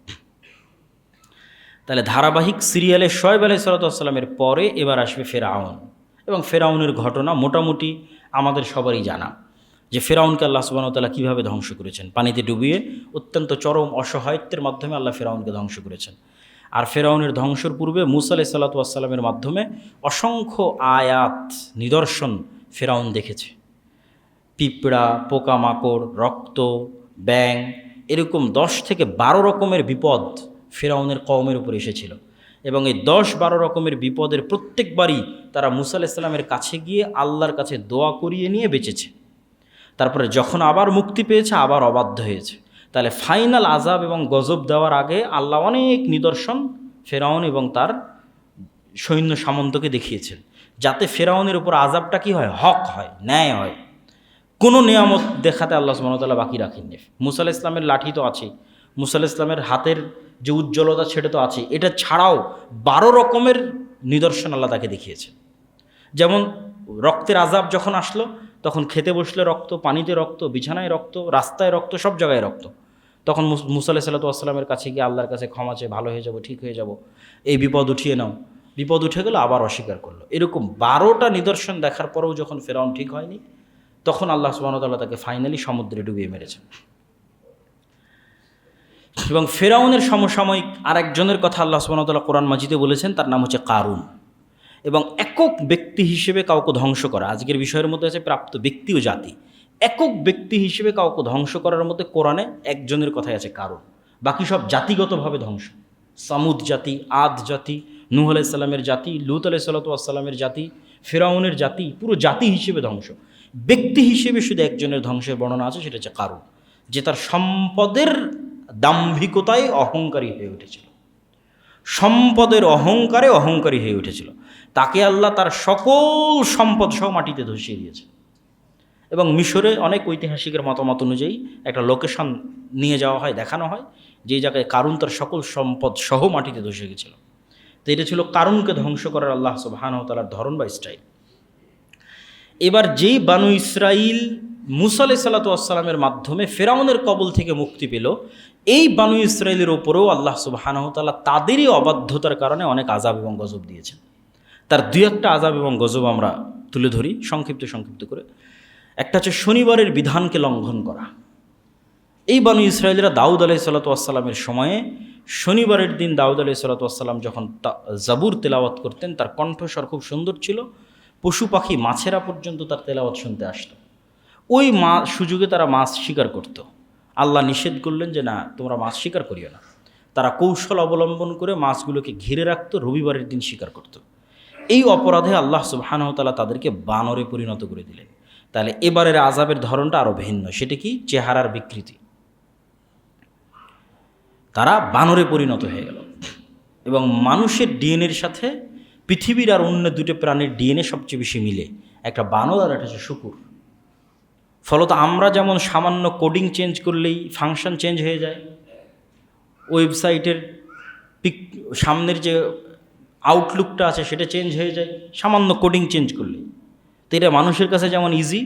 তাহলে ধারাবাহিক সিরিয়ালে শুআয়ব আলাইহিস সালাতু ওয়াস সালামের পরে এবার আসবে ফেরাউন, এবং ফেরাউনের ঘটনা মোটামুটি আমাদের সবারই জানা, যে ফেরাউনকে আল্লাহ সুবহানাহু ওয়া তাআলা কীভাবে ধ্বংস করেছেন। পানিতে ডুবিয়ে অত্যন্ত চরম অসহায়ত্বের মাধ্যমে আল্লাহ ফেরাউনকে ধ্বংস করেছেন। আর ফেরাউনের ধ্বংসের পূর্বে মূসা আলাইহিস সালাতু ওয়াস সালামের মাধ্যমে অসংখ্য আয়াত নিদর্শন ফেরাউন দেখেছে। পিঁপড়া, পোকামাকড়, রক্ত, ব্যাং, এরকম 10 থেকে 12 রকমের বিপদ ফেরাউনের কওমের উপর এসেছিল, এবং এই 10-12 রকমের বিপদের প্রত্যেকবারই তারা মূসা আলাইহিস সালামের কাছে গিয়ে আল্লাহর কাছে দোয়া করিয়ে নিয়ে বেঁচেছে। তারপরে যখন আবার মুক্তি পেয়েছে আবার অবাধ্য হয়েছে। তাহলে ফাইনাল আযাব এবং গজব দেওয়ার আগে আল্লাহ অনেক নিদর্শন ফেরাউন এবং তার সৈন্য সামন্তকে দেখিয়েছেন, যাতে ফেরাউনের উপর আযাবটা কি হয়, হক হয়, ন্যায় হয়। কোনো নিয়ামত দেখাতে আল্লাহ সুবহানাহু ওয়া তাআলা বাকি রাখেননি। মূসা আলাইহিস সালামের লাঠি তো আছেই, মূসা আলাইহিস সালামের হাতের যে উজ্জ্বলতা সেটা তো আছে, এটা ছাড়াও 12 রকমের নিদর্শন আল্লাহ তাকে দেখিয়েছেন। যেমন রক্তের আযাব যখন আসলো তখন খেতে বসলে রক্ত, পানিতে রক্ত, বিছানায় রক্ত, রাস্তায় রক্ত, সব জায়গায় রক্ত। তখন মূসা আলাইহিস সালাতু ওয়াস সালামের কাছে গিয়ে আল্লাহর কাছে ক্ষমা চেয়ে ভালো হয়ে যাব, ঠিক হয়ে যাব, এই বিপদ উঠিয়ে নাও। বিপদ উঠে গেল, আবার অস্বীকার করলো। এরকম 12টা নিদর্শন দেখার পরেও যখন ফেরাউন ঠিক হয়নি, তখন আল্লাহ সুবহানাহু ওয়া তাআলা তাকে ফাইনালি সমুদ্রে ডুবিয়ে মেরেছেন। এবং ফেরাউনের সমসাময়িক আরেকজনের কথা আল্লাহ সুবহানাহু ওয়া তাআলা কোরআন মাজিদে বলেছেন, তার নাম হচ্ছে কারুন। এবং একক ব্যক্তি হিসেবে কাউকে ধ্বংস করা, আজকের বিষয়ের মধ্যে আছে প্রাপ্ত ব্যক্তি ও জাতি। একক ব্যক্তি হিসেবে কাউকে ধ্বংস করার মধ্যে কোরআনে একজনের কথাই আছে, কারুন। বাকি সব জাতিগতভাবে ধ্বংস। সামুদ জাতি, আদ জাতি, নূহ আলাইহিস সালামের জাতি, লূত আলাইহিস সালামের জাতি, ফেরাউনের জাতি, পুরো জাতি হিসেবে ধ্বংস। ব্যক্তি হিসেবে শুধু একজনের ধ্বংসের বর্ণনা আছে, সেটা হচ্ছে কারুন, যে তার সম্পদের দাম্ভিকতায় অহংকারী হয়ে উঠেছিল, সম্পদের অহংকারে অহংকারী হয়ে উঠেছিল। তাকে আল্লাহ তার সকল সম্পদ সহ মাটিতে ধসিয়ে দিয়েছে। এবং মিশরে অনেক ঐতিহাসিকের মতামত অনুযায়ী একটা লোকেশন নিয়ে যাওয়া হয়, দেখানো হয়, যেই জায়গায় কারুন তার সকল সম্পদ সহ মাটিতে ধসে গেছিল। তো এটা ছিল কারুনকে ধ্বংস করার আল্লাহ সুবহানাহু ওয়া তাআলার ধরন বা স্টাইল। এবার যেই বানু ইসরাইল মূসা আলাইহিস সালাতু ওয়াস সালামের মাধ্যমে ফেরাউনের কবল থেকে মুক্তি পেল, এই বানু ইসরাইলের ওপরেও আল্লাহ সুবহানাহু ওয়া তাআলা তাদেরই অবাধ্যতার কারণে অনেক আযাব এবং গজব দিয়েছেন। তার 2-1টা আযাব এবং গজব আমরা তুলে ধরি সংক্ষিপ্ত করে। একটা হচ্ছে শনিবারের বিধানকে লঙ্ঘন করা। এই বানু ইসরাইলরা দাউদ আলাইহিস সালাতু ওয়াস সালামের সময়ে শনিবারের দিন দাউদ আলাইহিস সালাতু ওয়াস সালাম যখন জাবুর তেলাওয়াত করতেন, তার কণ্ঠস্বর খুব সুন্দর ছিল, পশু পাখি মাছেরা পর্যন্ত তার তেলাওয়াত শুনতে আসতো। ওই সুযোগে তারা মাছ শিকার করত। আল্লাহ নিষেধ করলেন যে না, তোমরা মাছ শিকার করিও না। তারা কৌশল অবলম্বন করে মাছগুলোকে ঘিরে রাখতো, রবিবারের দিন শিকার করত। এই অপরাধে আল্লাহ সুবহানাহু ওয়া তাআলা তাদেরকে বানরে পরিণত করে দিলেন। তাহলে এবারের আযাবের ধরনটা আরও ভিন্ন। সেটা কি? চেহারার বিকৃতি। তারা বানরে পরিণত হয়ে গেল। এবং মানুষের ডিএনএর সাথে পৃথিবীর আর অন্য 2টি প্রাণীর ডিএনএ সবচেয়ে বেশি মিলে, একটা বানর আর একটা হচ্ছে শুকুর। ফলত আমরা যেমন সামান্য কোডিং চেঞ্জ করলেই ফাংশন চেঞ্জ হয়ে যায়, ওয়েবসাইটের সামনের যে আউটলুকটা আছে সেটা চেঞ্জ হয়ে যায় সামান্য কোডিং চেঞ্জ করলেই। তো এটা মানুষের কাছে যেমন ইজি,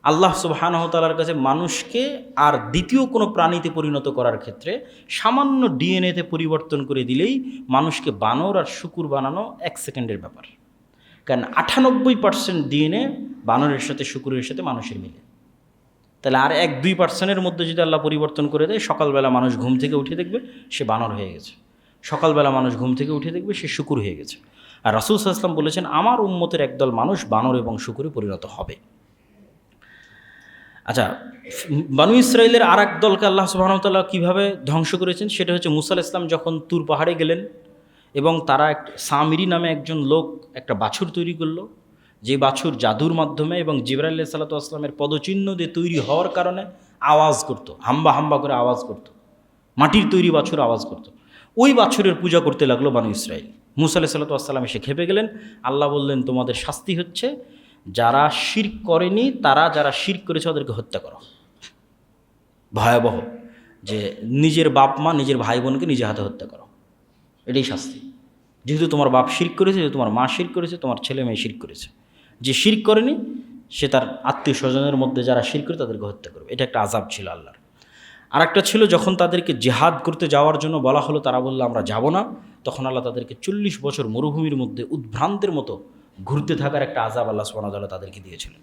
আল্লাহ সুবহানাহু ওয়া তাআলার কাছে মানুষকে আর দ্বিতীয় কোনো প্রাণীতে পরিণত করার ক্ষেত্রে সামান্য ডিএনএতে পরিবর্তন করে দিলেই মানুষকে বানর আর শুকুর বানানো 1 সেকেন্ডের ব্যাপার। কারণ 98% ডিএনএ বানরের সাথে শুকুরের সাথে মানুষের মিলে। তাহলে আর 1-2% মধ্যে যদি আল্লাহ পরিবর্তন করে দেয়, সকালবেলা মানুষ ঘুম থেকে উঠে দেখবে সে বানর হয়ে গেছে, সকালবেলা মানুষ ঘুম থেকে উঠে দেখবে সে শুকুর হয়ে গেছে। আর রাসূল সাল্লাল্লাহু আলাইহি ওয়াসাল্লাম বলেছেন, আমার উম্মতের একদল মানুষ বানর এবং শুকুরে পরিণত হবে। আচ্ছা, বানু ইসরায়েলের আর এক দলকে আল্লাহ সুবহানাহু ওয়া তাআলা কীভাবে ধ্বংস করেছেন সেটা হচ্ছে মুসা আলাইহিস সালাম যখন তুর পাহাড়ে গেলেন এবং তারা এক সামিরি নামে একজন লোক একটা বাছুর তৈরি করলো, যে বাছুর জাদুর মাধ্যমে এবং জিবরাইল আলাইহিস সালাতু ওয়াস সালামের পদচিহ্ন দিয়ে তৈরি হওয়ার কারণে আওয়াজ করতো, হাম্বা হাম্বা করে আওয়াজ করতো, মাটির তৈরি বাছুর আওয়াজ করতো। ওই বাছুরের পূজা করতে লাগলো বানু ইসরায়েল। মুসা আলাইহিস সালাতু ওয়াস সালাম এসে খেপে গেলেন। আল্লাহ বললেন, তোমাদের শাস্তি হচ্ছে যারা শিরক করেনি, তারা যারা শিরক করেছে ওদেরকে হত্যা করো। ভয়াবহ, যে নিজের বাপ মা নিজের ভাই বোনকে নিজে হাতে হত্যা করো, এটাই শাস্তি। যেহেতু তোমার বাপ শিরক করেছে, যেহেতু তোমার মা শিরক করেছে, তোমার ছেলে মেয়ে শিরক করেছে, যে শিরক করেনি সে তার আত্মীয় স্বজনের মধ্যে যারা শিরক করে তাদেরকে হত্যা করবে। এটা একটা আযাব ছিল আল্লাহর। আর একটা ছিল, যখন তাদেরকে জেহাদ করতে যাওয়ার জন্য বলা হলো, তারা বললো আমরা যাব না, তখন আল্লাহ তাদেরকে 40 বছর মরুভূমির মধ্যে উদ্ভ্রান্তের মতো ঘুরতে থাকার একটা আযাব আল্লাহ সুবহানাহু ওয়া তাআলা তাদেরকে দিয়েছিলেন।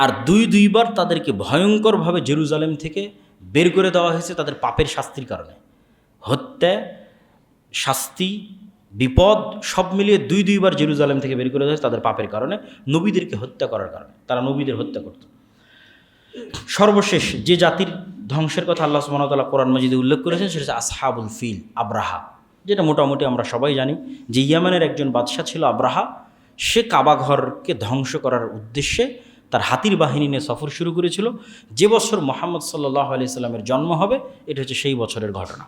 আর দুইবার তাদেরকে ভয়ঙ্করভাবে জেরুজালেম থেকে বের করে দেওয়া হয়েছে তাদের পাপের শাস্তির কারণে। হত্যা, শাস্তি, বিপদ সব মিলিয়ে দুইবার জেরুজালেম থেকে বের করে দেওয়া হয়েছে তাদের পাপের কারণে, নবীদেরকে হত্যা করার কারণে। তারা নবীদের হত্যা করত। সর্বশেষ যে জাতির ধ্বংসের কথা আল্লাহ সুবহানাহু ওয়া তাআলা কোরআন মাজিদে উল্লেখ করেছেন সেটা হচ্ছে আসহাবুল ফিল, আব্রাহা, যেটা মোটামুটি আমরা সবাই জানি যে ইয়ামানের একজন বাদশা ছিল আব্রাহা। সে কাবাঘরকে ধ্বংস করার উদ্দেশ্যে তার হাতির বাহিনী নিয়ে সফর শুরু করেছিল। যে বছর মুহাম্মদ সাল্লাল্লাহু আলাইহি সাল্লামের জন্ম হবে এটা হচ্ছে সেই বছরের ঘটনা।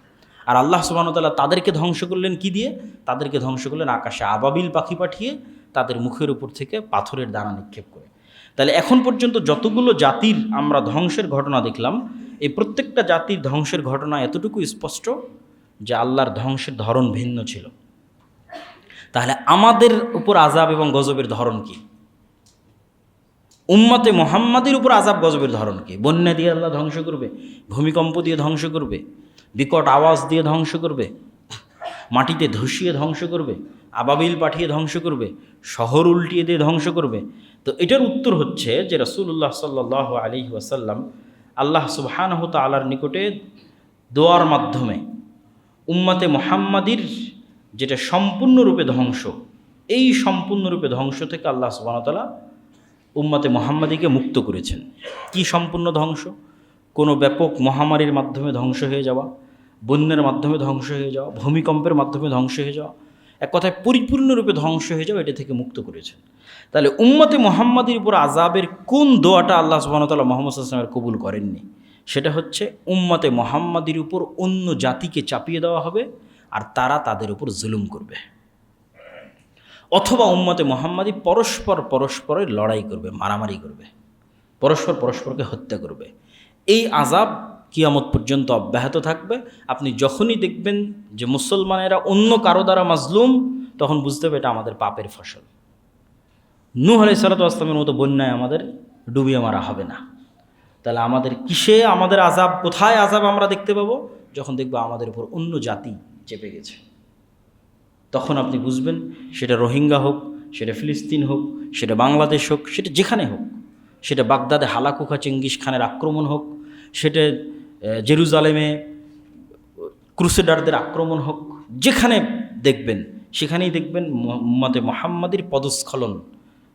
আর আল্লাহ সুবহানাহু ওয়া তাআলা তাদেরকে ধ্বংস করলেন কি দিয়ে? তাদেরকে ধ্বংস করলেন আকাশে আবাবিল পাখি পাঠিয়ে তাদের মুখের উপর থেকে পাথরের দানা নিক্ষেপ করে। তাহলে এখন পর্যন্ত যতগুলো জাতির আমরা ধ্বংসের ঘটনা দেখলাম, এই প্রত্যেকটা জাতির ধ্বংসের ঘটনা এতটুকু স্পষ্ট যে আল্লাহর ধ্বংসের ধরন ভিন্ন ছিল। তাহলে আমাদের উপর আযাব এবং গজবের ধরন কি? উম্মতে মুহাম্মাদের উপর আযাব গজবের ধরন কি? বন্যা দিয়ে আল্লাহ ধ্বংস করবে, ভূমিকম্প দিয়ে ধ্বংস করবে, বিকট আওয়াজ দিয়ে ধ্বংস করবে, মাটিতে ধসিয়ে ধ্বংস করবে, আবাবিল পাঠিয়ে ধ্বংস করবে, শহর উল্টিয়ে দিয়ে ধ্বংস করবে। তো এটার উত্তর হচ্ছে যে রাসূলুল্লাহ সাল্লাল্লাহু আলাইহি ওয়াসাল্লাম আল্লাহ সুবহানাহু ওয়া তাআলার নিকটে দোয়ার মাধ্যমে উম্মতে মুহাম্মাদির যেটা সম্পূর্ণরূপে ধ্বংস, এই সম্পূর্ণরূপে ধ্বংস থেকে আল্লাহ সুবহানাহু ওয়া তাআলা উম্মতে মুহাম্মাদিকে মুক্ত করেছেন। কি সম্পূর্ণ ধ্বংস? কোনো ব্যাপক মহামারীর মাধ্যমে ধ্বংস হয়ে যাওয়া, বন্যার মাধ্যমে ধ্বংস হয়ে যাওয়া, ভূমিকম্পের মাধ্যমে ধ্বংস হয়ে যাওয়া, এক কথায় পরিপূর্ণরূপে ধ্বংস হয়ে যাওয়া, এটা থেকে মুক্ত করেছেন। তাহলে উম্মতে মুহাম্মাদির উপর আযাবের কোন দোয়াটা আল্লাহ সুবহানাহু ওয়া তাআলা মুহাম্মদ সাল্লাল্লাহু আলাইহি ওয়াসাল্লামের কবুল করেননি? সেটা হচ্ছে উম্মতে মুহাম্মাদির উপর অন্য জাতিকে চাপিয়ে দেওয়া হবে আর তারা তাদের উপর জুলুম করবে, অথবা উম্মতে মুহাম্মাদি পরস্পরের লড়াই করবে, মারামারি করবে, পরস্পরকে হত্যা করবে। এই আযাব কিয়ামত পর্যন্ত অব্যাহত থাকবে। আপনি যখনই দেখবেন যে মুসলমানেরা অন্য কারো দ্বারা মাজলুম, তখন বুঝতে হবে এটা আমাদের পাপের ফসল। নূহ আলাইহিস সালাতু ওয়াস সালামের মতো বন্যায় আমাদের ডুবিয়ে মারা হবে না। তাহলে আমাদের কিসে আমাদের আযাব, কোথায় আযাব আমরা দেখতে পাবো? যখন দেখবো আমাদের উপর অন্য জাতি চেপে গেছে, তখন আপনি বুঝবেন, সেটা রোহিঙ্গা হোক, সেটা ফিলিস্তিন হোক, সেটা বাংলাদেশ হোক, সেটা যেখানে হোক, সেটা বাগদাদে হালাকুখা চেঙ্গিস খানের আক্রমণ হোক, সেটা জেরুজালেমে ক্রুসেডারদের আক্রমণ হোক, যেখানে দেখবেন সেখানেই দেখবেন উম্মতে মুহাম্মাদির পদস্খলন,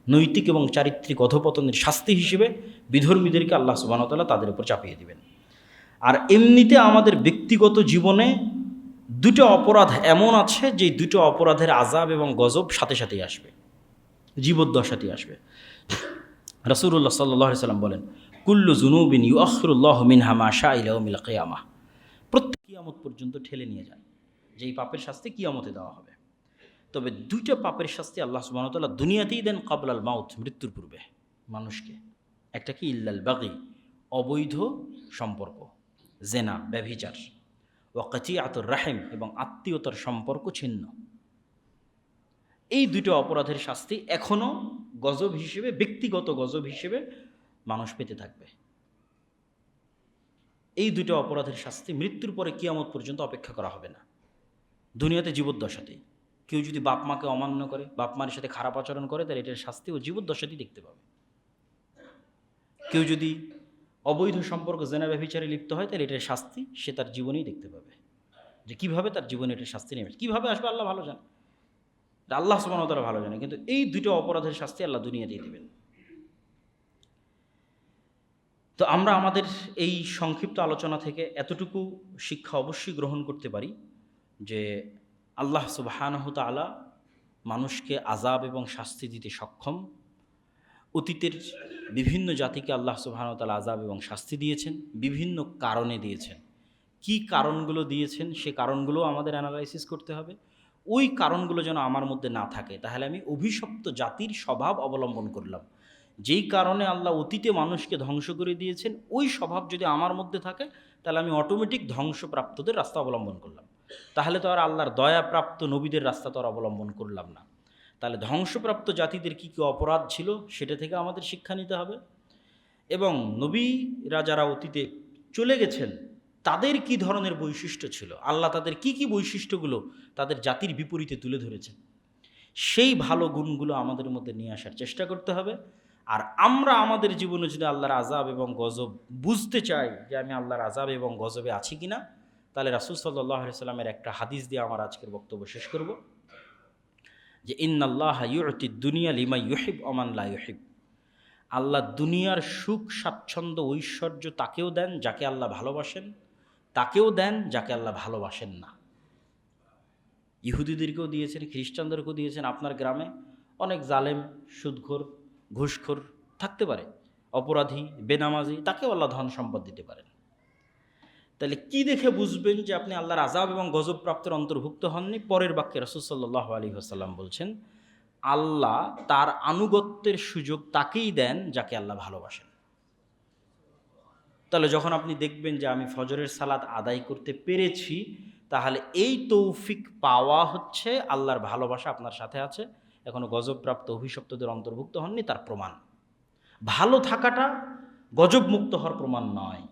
নৈতিক এবং চারিত্রিক অধপতনের শাস্তি হিসেবে বিধর্মীদেরকে আল্লাহ সুবহানাহু ওয়া তাআলা তাদের উপর চাপিয়ে দিবেন। আর এমনিতে আমাদের ব্যক্তিগত জীবনে দুটো অপরাধ এমন আছে যে দুটো অপরাধের আযাব এবং গজব সাথে সাথেই আসবে, জীবদ্দশাতেই আসবে। রাসূলুল্লাহ সাল্লাল্লাহু আলাইহি ওয়াসাল্লাম বলেন, কুল্লু যুনুবিন ইউআখিরুল্লাহু মিনহা মা শাআ ইলা ইয়াউমিল কিয়ামাহ। প্রত্যেক কিয়ামত পর্যন্ত ঠেলে নিয়ে যায়, যেই পাপের শাস্তি কিয়ামতে দেওয়া হবে। তবে দুইটা পাপের শাস্তি আল্লাহ সুবহানাহু ওয়া তাআলা দুনিয়াতেই দেন ক্বাবলাল মাউত, মৃত্যুর পূর্বে মানুষকে। একটা কি? ইল্লাল বাগি, অবৈধ সম্পর্ক, জেনা, ব্যভিচার, ওয়া কাতিআতুর রাহিম, এবং আত্মীয়তার সম্পর্ক ছিন্ন। এই দুটো অপরাধের শাস্তি এখনও গজব হিসেবে, ব্যক্তিগত গজব হিসেবে মানুষ পেতে থাকবে। এই দুটো অপরাধের শাস্তি মৃত্যুর পরে কিয়ামত পর্যন্ত অপেক্ষা করা হবে না, দুনিয়াতে জীবদ্দশাতেই। কেউ যদি বাপ মাকে অমান্য করে, বাপ মায়ের সাথে খারাপ আচরণ করে, তাহলে এটার শাস্তি ও জীবদ্দশাতেই দেখতে পাবে। কেউ যদি অবৈধ সম্পর্ক, জেনা ব্যভিচারে লিপ্ত হয়, তাহলে এটার শাস্তি সে তার জীবনেই দেখতে পাবে, যে কীভাবে তার জীবনে এটার শাস্তি নেমে, কীভাবে আসবে আল্লাহ ভালো জানে, আল্লাহ সুবহানাহু ওয়া তাআলা ভালো জানে। কিন্তু এই দুটো অপরাধের শাস্তি আল্লাহ দুনিয়াতেই দেবেন। তো আমরা আমাদের এই সংক্ষিপ্ত আলোচনা থেকে এতটুকু শিক্ষা অবশ্যই গ্রহণ করতে পারি যে আল্লাহ সুবহানাহু তাআলা মানুষকে আযাব এবং শাস্তি দিতে সক্ষম। অতীতের বিভিন্ন জাতিকে আল্লাহ সুবহানাহু ওয়া তাআলা আযাব এবং শাস্তি দিয়েছেন, বিভিন্ন কারণে দিয়েছেন। কি কারণগুলো দিয়েছেন সে কারণগুলো আমাদের অ্যানালাইসিস করতে হবে। ওই কারণগুলো যেন আমার মধ্যে না থাকে, তাহলে আমি অভিশপ্ত জাতির স্বভাব অবলম্বন করলাম। যেই কারণে আল্লাহ অতীতে মানুষকে ধ্বংস করে দিয়েছেন, ওই স্বভাব যদি আমার মধ্যে থাকে তাহলে আমি অটোমেটিক ধ্বংসপ্রাপ্তদের রাস্তা অবলম্বন করলাম। তাহলে তো আর আল্লাহর দয়াপ্রাপ্ত নবীদের রাস্তা তো আর অবলম্বন করলাম না। তাহলে ধ্বংসপ্রাপ্ত জাতিদের কী কী অপরাধ ছিল সেটা থেকে আমাদের শিক্ষা নিতে হবে, এবং নবীরা যারা অতীতে চলে গেছেন তাদের কি ধরনের বৈশিষ্ট্য ছিল, আল্লাহ তাদের কি কি বৈশিষ্ট্যগুলো তাদের জাতির বিপরীতে তুলে ধরেছেন, সেই ভালো গুণগুলো আমাদের মধ্যে নিয়ে আসার চেষ্টা করতে হবে। আর আমরা আমাদের জীবনে যদি আল্লাহর আযাব এবং গজব বুঝতে চাই যে আমি আল্লাহর আযাব এবং গজবে আছি কিনা, তাহলে রাসূল সাল্লাল্লাহু আলাইহি সাল্লামের একটা হাদিস দিয়ে আমার আজকের বক্তব্য শেষ করব, যে ইন্নাল্লাহা ইউতিদ দুনিয়া লিমান ইউহিব ওয়া মান লা ইউহিব। আল্লাহ দুনিয়ার সুখ স্বাচ্ছন্দ্য ঐশ্বর্য তাকেও দেন যাকে আল্লাহ ভালোবাসেন, তাকেও দেন যাকে আল্লাহ ভালোবাসেন না। ইহুদিদেরকেও দিয়েছেন, খ্রিস্টানদেরকেও দিয়েছেন। আপনার গ্রামে অনেক জালেম, সুদখোর, ঘুষখোর থাকতে পারে, অপরাধী, বেনামাজি, তাকেও আল্লাহ ধন সম্পদ দিতে পারেন। তাহলে কি দেখে বুঝবেন যে আপনি আল্লাহর আযাব এবং গজব প্রাপ্তের অন্তর্ভুক্ত হননি? পরের বাক্যে রাসূল সাল্লাল্লাহু আলাইহি ওয়াসাল্লাম বলছেন, আল্লাহ তার আনুগত্যের সুযোগ তাকেই দেন যাকে আল্লাহ ভালোবাসেন। তাহলে যখন আপনি দেখবেন যে আমি ফজরের সালাত আদায় করতে পেরেছি, তাহলে এই তৌফিক পাওয়া হচ্ছে আল্লাহর ভালোবাসা আপনার সাথে আছে, এখনো গজবপ্রাপ্ত অভিশপ্তদের অন্তর্ভুক্ত হননি তার প্রমাণ। ভালো থাকাটা গজব মুক্ত হওয়ার প্রমাণ নয়,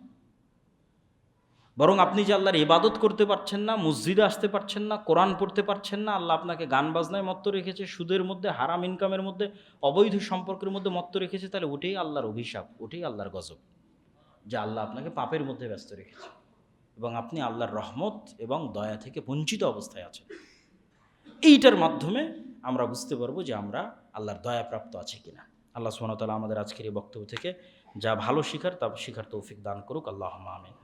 বরং আপনি যে আল্লাহর ইবাদত করতে পারছেন না, মসজিদে আসতে পারছেন না, কোরআন পড়তে পারছেন না, আল্লাহ আপনাকে গান বাজনায় মত্ত রেখেছে, সুদের মধ্যে, হারাম ইনকামের মধ্যে, অবৈধ সম্পর্কের মধ্যে মত্ত রেখেছে, তাহলে ওটাই আল্লাহর অভিশাপ, ওটাই আল্লাহর গজব, যে আল্লাহ আপনাকে পাপের মধ্যে ব্যস্ত রেখেছে এবং আপনি আল্লাহর রহমত এবং দয়া থেকে বঞ্চিত অবস্থায় আছেন। এইটার মাধ্যমে আমরা বুঝতে পারবো যে আমরা আল্লাহর দয়াপ্রাপ্ত আছি কিনা। আল্লাহ সুবহানাহু ওয়া তাআলা আমাদের আজকের এই বক্তব্য থেকে যা ভালো শিখার তা শিখার তৌফিক দান করুক। আল্লাহুম্মা আমিন।